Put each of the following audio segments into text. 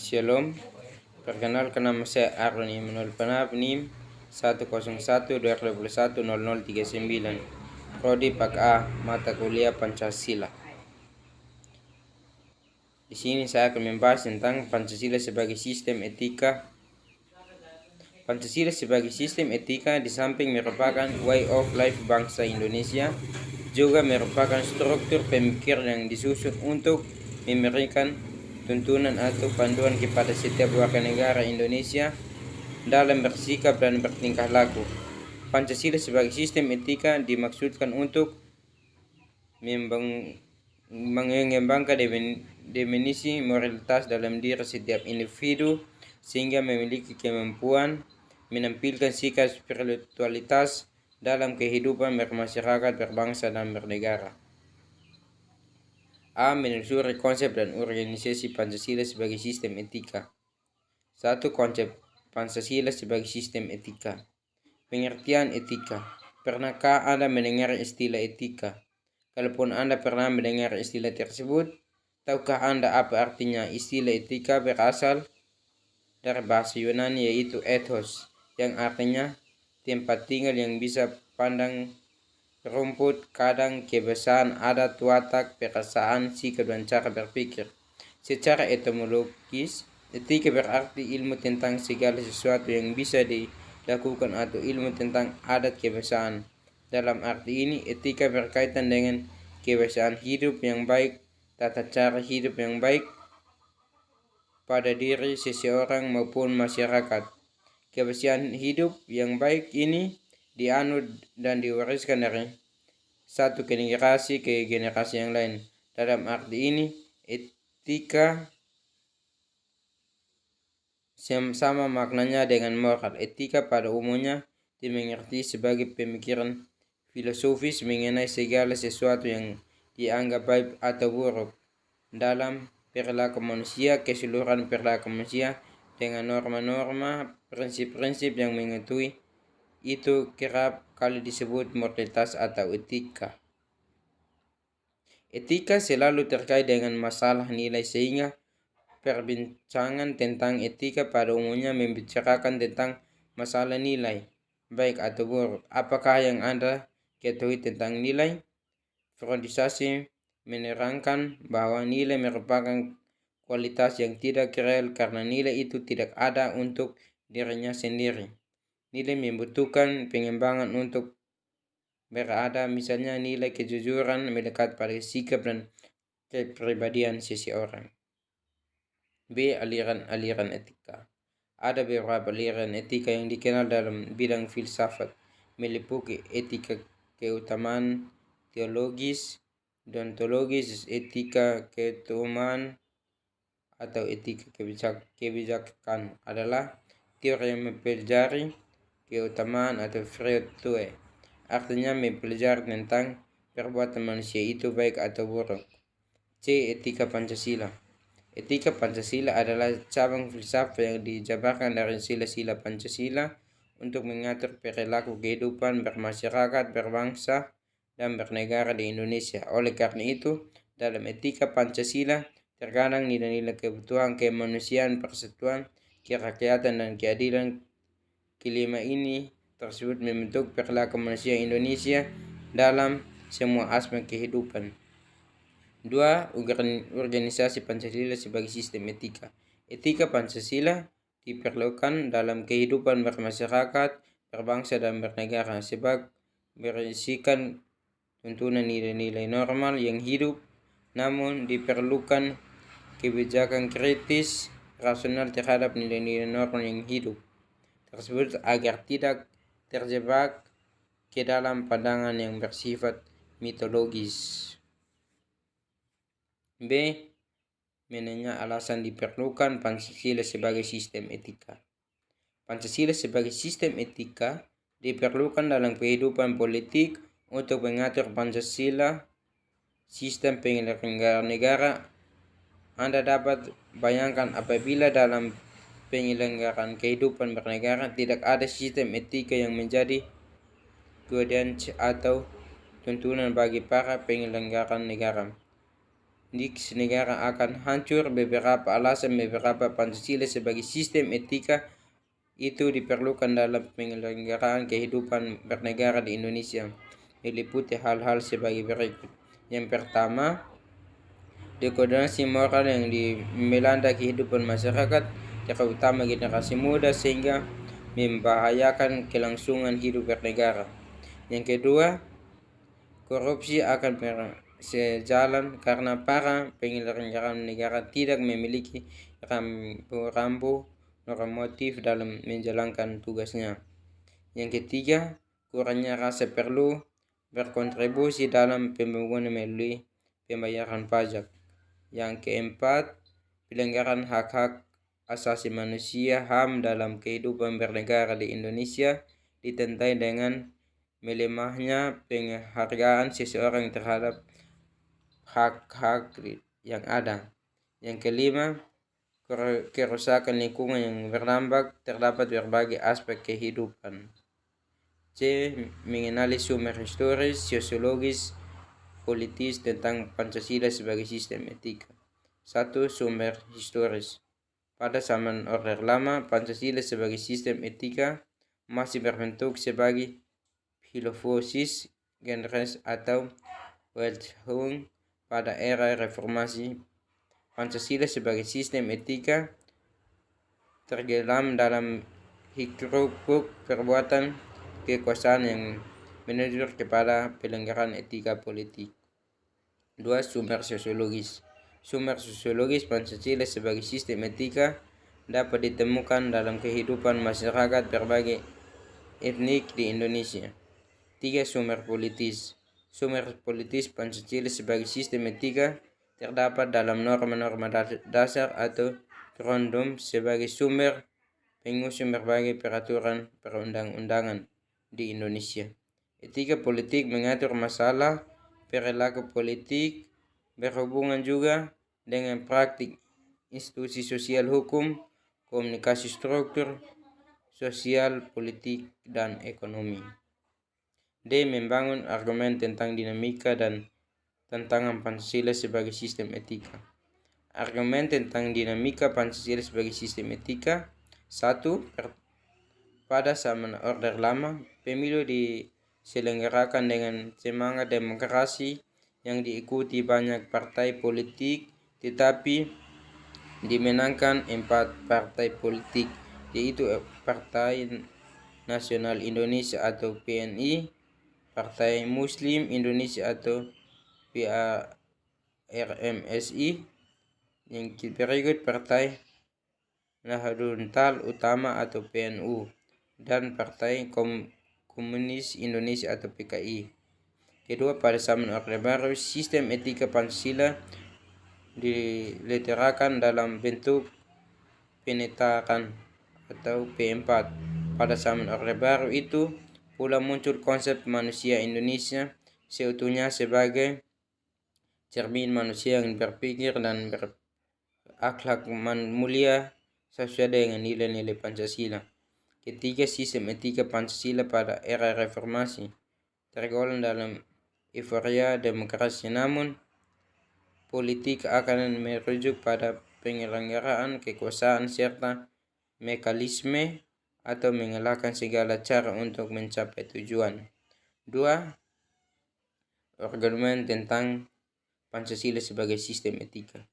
Shalom, perkenalkan nama saya Aaron Immanuel Panab, NIM 101-2021-0039, Prodi Pak A, mata kuliah Pancasila. Di sini saya akan membahas tentang Pancasila sebagai sistem etika. Pancasila sebagai sistem etika di samping merupakan way of life bangsa Indonesia, juga merupakan struktur pemikiran yang disusun untuk memberikan tuntunan atau panduan kepada setiap warga negara Indonesia dalam bersikap dan bertingkah laku. Pancasila sebagai sistem etika dimaksudkan untuk mengembangkan definisi moralitas dalam diri setiap individu sehingga memiliki kemampuan menampilkan sikap spiritualitas dalam kehidupan bermasyarakat, berbangsa, dan bernegara. A. Menelusuri konsep dan organisasi Pancasila sebagai sistem etika. 1. Konsep Pancasila sebagai sistem etika. Pengertian etika. Pernahkah Anda mendengar istilah etika? Kalaupun Anda pernah mendengar istilah tersebut, tahukah Anda apa artinya? Istilah etika berasal dari bahasa Yunani yaitu ethos, yang artinya tempat tinggal yang bisa pandang rumput, kadang kebiasaan, adat, watak, perasaan, sikap, dan cara berpikir. Secara etimologis, etika berarti ilmu tentang segala sesuatu yang bisa dilakukan atau ilmu tentang adat kebiasaan. Dalam arti ini, etika berkaitan dengan kebiasaan hidup yang baik, tata cara hidup yang baik pada diri seseorang maupun masyarakat. Kebiasaan hidup yang baik ini dianut dan diwariskan dari satu generasi ke generasi yang lain. Dalam arti ini, etika sama maknanya dengan moral. Etika pada umumnya dimengerti sebagai pemikiran filosofis mengenai segala sesuatu yang dianggap baik atau buruk dalam perilaku manusia, keseluruhan perilaku manusia dengan norma-norma, prinsip-prinsip yang mengetahui itu kerap kali disebut moralitas atau etika. Etika selalu terkait dengan masalah nilai sehingga perbincangan tentang etika pada umumnya membicarakan tentang masalah nilai, baik atau buruk. Apakah yang Anda ketahui tentang nilai? Freudisasi menerangkan bahwa nilai merupakan kualitas yang tidak real karena nilai itu tidak ada untuk dirinya sendiri. Nilai membutuhkan pengembangan untuk berada, misalnya nilai kejujuran melekat pada sikap dan kepribadian seseorang. B. Aliran-aliran etika. Ada beberapa aliran etika yang dikenal dalam bidang filsafat, meliputi etika keutamaan teologis, deontologis, etika ketuhanan, atau etika kebijakan adalah teori yang mempelajari keutamaan atau virtue, artinya mempelajari tentang perbuatan manusia itu baik atau buruk. C. Etika Pancasila. Etika Pancasila adalah cabang filsafat yang dijabarkan dari sila-sila Pancasila untuk mengatur perilaku kehidupan bermasyarakat, berbangsa, dan bernegara di Indonesia. Oleh karena itu, dalam etika Pancasila terkandung nilai-nilai kebutuhan kemanusiaan, persatuan, kerakyatan, dan keadilan. Kelima ini tersebut membentuk perilaku manusia Indonesia dalam semua aspek kehidupan. 2. Organisasi Pancasila sebagai sistem etika. Etika Pancasila diperlukan dalam kehidupan bermasyarakat, berbangsa, dan bernegara sebab berisikan tuntunan nilai-nilai normal yang hidup, namun diperlukan kebijakan kritis rasional terhadap nilai-nilai normal yang hidup tersebut agar tidak terjebak ke dalam pandangan yang bersifat mitologis. B. Menanya alasan diperlukan Pancasila sebagai sistem etika. Pancasila sebagai sistem etika diperlukan dalam kehidupan politik untuk mengatur Pancasila sistem penyelenggaraan negara. Anda dapat bayangkan apabila dalam penyelenggaraan kehidupan bernegara tidak ada sistem etika yang menjadi guidance atau tuntunan bagi para penyelenggaraan negara. negara akan hancur. Beberapa alasan beberapa Pancasila sebagai sistem etika itu diperlukan dalam penyelenggaraan kehidupan bernegara di Indonesia, meliputi hal-hal sebagai berikut. Yang pertama, degradasi moral yang melanda kehidupan masyarakat, terutama generasi muda, sehingga membahayakan kelangsungan hidup bernegara. Yang kedua, korupsi akan sejalan karena para penyelenggara negara tidak memiliki rambu-rambu normatif dalam menjalankan tugasnya. Yang ketiga, kurangnya rasa perlu berkontribusi dalam pembangunan melalui pembayaran pajak. Yang keempat, pelanggaran hak-hak asasi manusia HAM dalam kehidupan bernegara di Indonesia ditandai dengan melemahnya penghargaan seseorang terhadap hak-hak yang ada. Yang kelima, kerusakan lingkungan yang berdampak terdapat berbagai aspek kehidupan. C. Mengenali sumber historis, sosiologis, politis tentang Pancasila sebagai sistem etika. 1. Sumber historis. Pada zaman Orde Lama, Pancasila sebagai sistem etika masih berbentuk sebagai filosofi generis atau Weltanschauung. Pada era reformasi, Pancasila sebagai sistem etika tergelam dalam hiruk perbuatan kekuasaan yang menuju kepada pelanggaran etika politik. 2. Sumber sosiologis. Sumber sosiologis Pancasila sebagai sistem etika dapat ditemukan dalam kehidupan masyarakat berbagai etnik di Indonesia. 3. Sumber politis. Sumber politis Pancasila sebagai sistem etika terdapat dalam norma-norma dasar atau Perundang sebagai sumber pengusung berbagai peraturan perundang-undangan di Indonesia. Etika politik mengatur masalah perilaku politik, berhubungan juga dengan praktik institusi sosial hukum, komunikasi struktur sosial, politik, dan ekonomi. D. Membangun argumen tentang dinamika dan tantangan Pancasila sebagai sistem etika. Argumen tentang dinamika Pancasila sebagai sistem etika. 1. Pada zaman Orde Lama, pemilu diselenggarakan dengan semangat demokrasi yang diikuti banyak partai politik, tetapi dimenangkan 4 partai politik, yaitu Partai Nasional Indonesia atau PNI, Partai Muslim Indonesia atau PARMSI, yang berikut Partai Nahdlatul Ulama atau PNU, dan Partai Komunis Indonesia atau PKI. Kedua, pada zaman Orde Baru, sistem etika Pancasila diletakkan dalam bentuk penetapan atau P4. Pada zaman Orde Baru itu pula muncul konsep manusia Indonesia seutuhnya sebagai cermin manusia yang berpikir dan berakhlak mulia sesuai dengan nilai-nilai Pancasila. Ketiga, sistem etika Pancasila pada era reformasi tergolong dalam euforia demokrasi, namun politik akan merujuk pada penyelenggaraan kekuasaan serta mekanisme atau mengalahkan segala cara untuk mencapai tujuan. 2. Argumen tentang Pancasila sebagai sistem etika.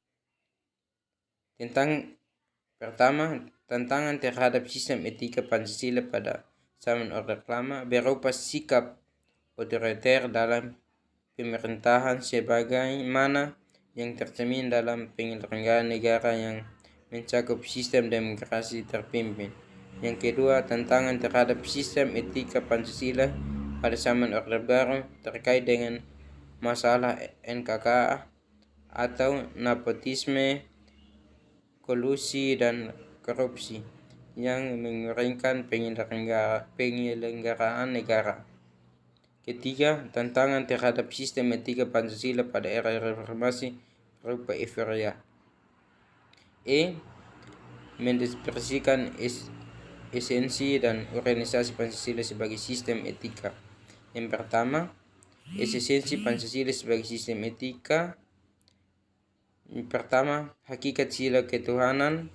Pertama, tantangan terhadap sistem etika Pancasila pada zaman Orde Lama berupa sikap otoriter dalam pemerintahan sebagaimana yang tercermin dalam penyelenggaraan negara yang mencakup sistem demokrasi terpimpin. Yang kedua, tantangan terhadap sistem etika Pancasila pada zaman Orde Baru terkait dengan masalah NKK atau nepotisme, kolusi, dan korupsi yang menguringkan penyelenggaraan negara. Ketiga, tantangan terhadap sistem etika Pancasila pada era reformasi berupa euforia. Mendeskripsikan esensi dan organisasi Pancasila sebagai sistem etika. Yang pertama, esensi Pancasila sebagai sistem etika Pertama, hakikat sila ketuhanan.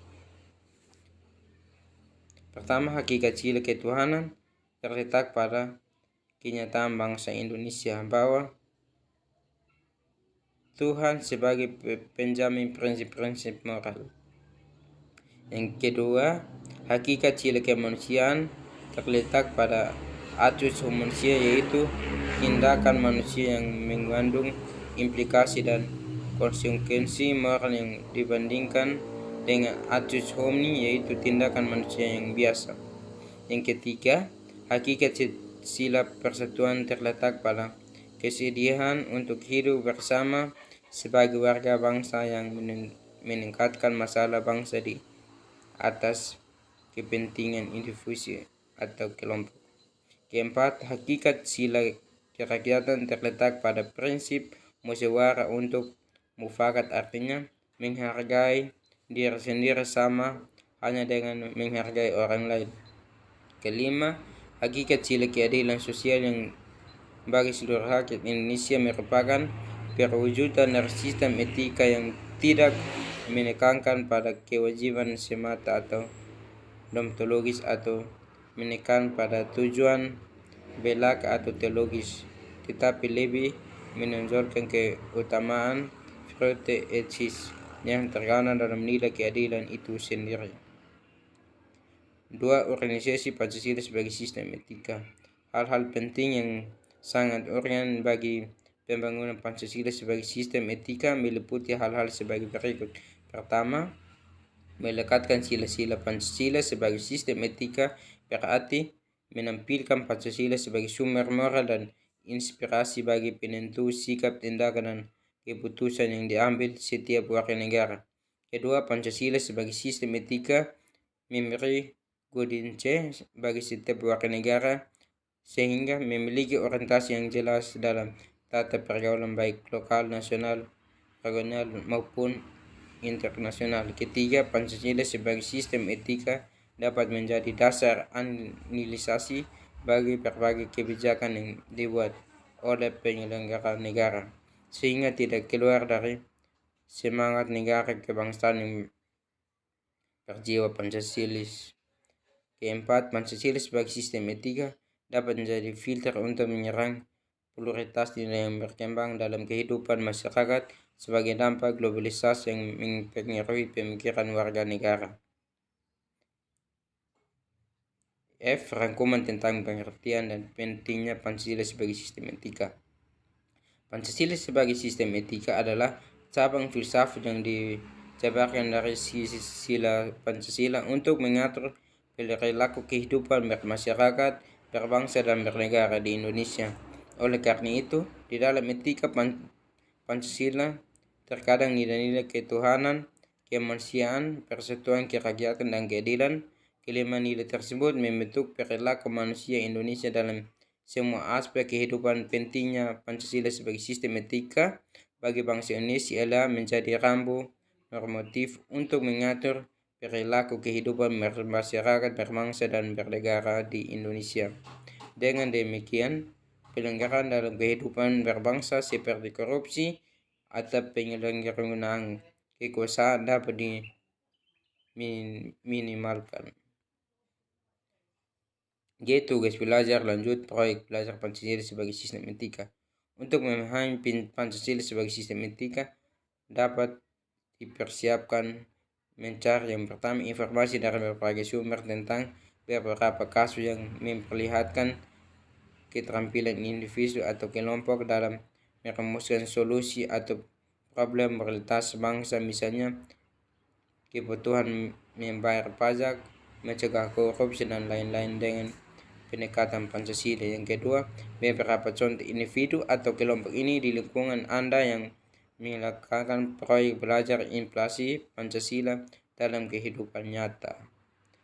Hakikat sila ketuhanan terletak pada kenyataan bangsa Indonesia bahwa Tuhan sebagai penjamin prinsip-prinsip moral. Yang kedua, hakikat sila kemanusiaan terletak pada atus manusia, yaitu tindakan manusia yang mengandung implikasi dan konsekuensi moral yang dibandingkan dengan atus homini, yaitu tindakan manusia yang biasa. Yang ketiga, hakikat sila persatuan terletak pada kesediaan untuk hidup bersama sebagai warga bangsa yang meningkatkan masalah bangsa di atas kepentingan individu atau kelompok. Keempat, hakikat sila kerakyatan terletak pada prinsip musyawarah untuk mufakat, artinya menghargai diri sendiri sama hanya dengan menghargai orang lain. Kelima, hakikat sila keadilan sosial yang bagi seluruh rakyat Indonesia merupakan perwujudan dari sistem etika yang tidak menekankan pada kewajiban semata atau deontologis atau menekan pada tujuan belaka atau teologis, tetapi lebih menonjolkan keutamaan virtue etis yang terkandung dalam nilai keadilan itu sendiri. 2. Organisasi Pancasila sebagai sistem etika. Hal-hal penting yang sangat urgen bagi pembangunan Pancasila sebagai sistem etika meliputi hal-hal sebagai berikut. Pertama, melekatkan sila-sila Pancasila sebagai sistem etika berarti menampilkan Pancasila sebagai sumber moral dan inspirasi bagi penentu sikap, tindakan, dan keputusan yang diambil setiap warga negara. Kedua, Pancasila sebagai sistem etika memberi guidance bagi setiap warga negara sehingga memiliki orientasi yang jelas dalam tata pergaulan baik lokal, nasional, regional maupun internasional. Ketiga, Pancasila sebagai sistem etika dapat menjadi dasar analisasi bagi berbagai kebijakan yang dibuat oleh penyelenggara negara, sehingga tidak keluar dari semangat negara kebangsaan yang berjiwa Pancasilis. Keempat, Pancasila sebagai sistem etika dapat menjadi filter untuk menyerang pluralitas nilai yang berkembang dalam kehidupan masyarakat sebagai dampak globalisasi yang mempengaruhi pemikiran warga negara. F. Rangkuman tentang pengertian dan pentingnya Pancasila sebagai sistem etika. Pancasila sebagai sistem etika adalah cabang filsafat yang dijabarkan dari sila Pancasila untuk mengatur perilaku kehidupan bermasyarakat, berbangsa, dan bernegara di Indonesia. Oleh karena itu, di dalam etika Pancasila terkadang nilai-nilai ketuhanan, kemanusiaan, persatuan, kerakyatan, dan keadilan. Kelima nilai tersebut membentuk perilaku manusia Indonesia dalam semua aspek kehidupan. Pentingnya Pancasila sebagai sistem etika bagi bangsa Indonesia adalah menjadi rambu normatif untuk mengatur perilaku kehidupan masyarakat, berbangsa, dan bernegara di Indonesia. Dengan demikian, pelanggaran dalam kehidupan berbangsa seperti korupsi atau penyalahgunaan kekuasaan dapat diminimalkan. G. Tugas belajar lanjut proyek belajar Pancasila sebagai sistem etika. Untuk memahami Pancasila sebagai sistem etika dapat dipersiapkan mencari yang pertama informasi dari berbagai sumber tentang beberapa kasus yang memperlihatkan keterampilan individu atau kelompok dalam merumuskan solusi atau problem moralitas bangsa, misalnya kebutuhan membayar pajak, mencegah korupsi, dan lain-lain dengan pendekatan Pancasila. Yang kedua, beberapa contoh individu atau kelompok ini di lingkungan Anda yang melakukan proyek belajar inflasi Pancasila dalam kehidupan nyata.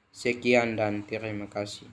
Sekian dan terima kasih.